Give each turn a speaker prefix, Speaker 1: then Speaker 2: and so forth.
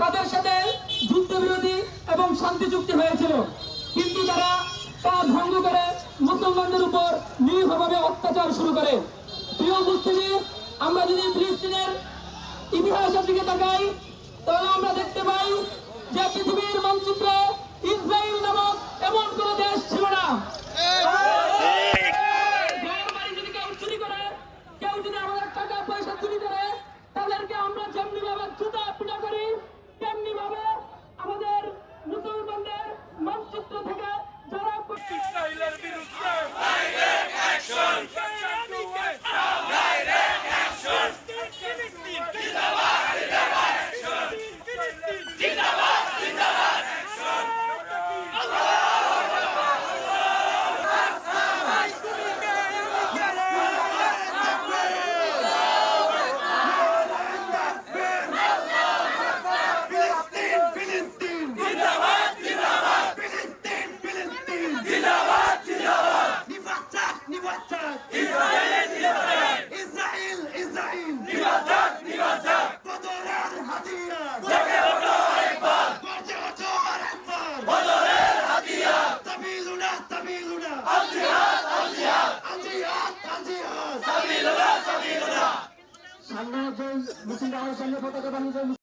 Speaker 1: তাদের সাথে যুদ্ধবিরোধী এবং শান্তি চুক্তি হয়েছিল, কিন্তু তারা তা ভঙ্গ করে মুসলমানদের উপর নিরীহভাবে অত্যাচার শুরু করে। প্রিয় উপস্থিতি, আমরা যদি ফিলিস্তিনের ইতিহাসের দিকে তাকাই তাহলে আমরা দেখতে পাই যে পৃথিবীর মানচিত্রে ইসরায়েল নামক এমন কোন দেশ ছিল না। কেউ যদি আমাদের টাকা পয়সা চুরি করে তাদেরকে আমরা যেমনি ভাবে জুতা পিটা করি, তেমনি ভাবে আমাদের মুসলমানদের মানচিত্র থেকে যারা ইসরায়েলের বিরুদ্ধে ডাইরেক্ট অ্যাকশন, ডাইরেক্ট অ্যাকশন, জিন্দাবাদ জিন্দাবাদ অ্যাকশন, জিন্দাবাদ জিন্দাবাদ অ্যাকশন। সামনে যে মিছিল সামনে পতাকা বানিয়ে